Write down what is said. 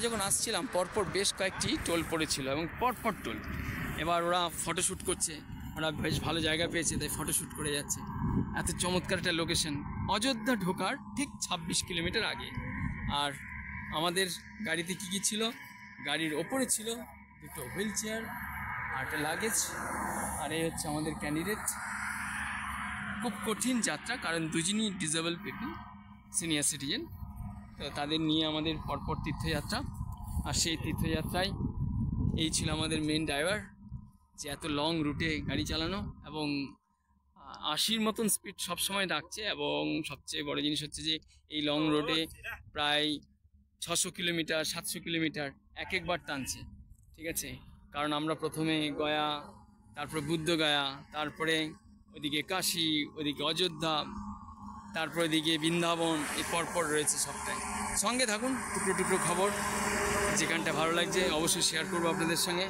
যখন আসছিলাম পরপর বেশ কয়েকটি টোল পড়েছিল এবং পরপর টোল। এবার ওরা ফটোশ্যুট করছে, ওরা বেশ ভালো জায়গা পেয়েছে তাই ফটোশ্যুট করে যাচ্ছে। এত চমৎকার একটা লোকেশন, অযোধ্যা ঢোকার ঠিক 26 কিলোমিটার আগে। আর আমাদের গাড়িতে কী কী ছিল, গাড়ির ওপরে ছিল দুটো হুইল চেয়ার আর একটা লাগেজ, আর এই হচ্ছে আমাদের ক্যান্ডিডেট। খুব কঠিন যাত্রা, কারণ দুজনই ডিসেবল পিপল, সিনিয়র সিটিজেন, তো তাদের নিয়ে আমাদের পরপর তীর্থযাত্রা। আর সেই তীর্থযাত্রায় এই ছিল আমাদের মেন ড্রাইভার, যে এত লং রুটে গাড়ি চালানো এবং 80-র মতন স্পিড সবসময় রাখছে। এবং সবচেয়ে বড় জিনিস হচ্ছে যে এই লং রোডে প্রায় 600 কিলোমিটার 700 কিলোমিটার একবার টানছে, ঠিক আছে। কারণ আমরা প্রথমে গয়া, তারপরে বুদ্ধগয়া, তারপরে ওইদিকে কাশী, ওইদিকে অযোধ্যা, তারপরে ওইদিকে বৃন্দাবন, এই পরপর রয়েছে সবটাই। সঙ্গে থাকুন, টুকরো টুকরো খবর, যেখানটা ভালো লাগছে অবশ্যই শেয়ার করবো আপনাদের সঙ্গে।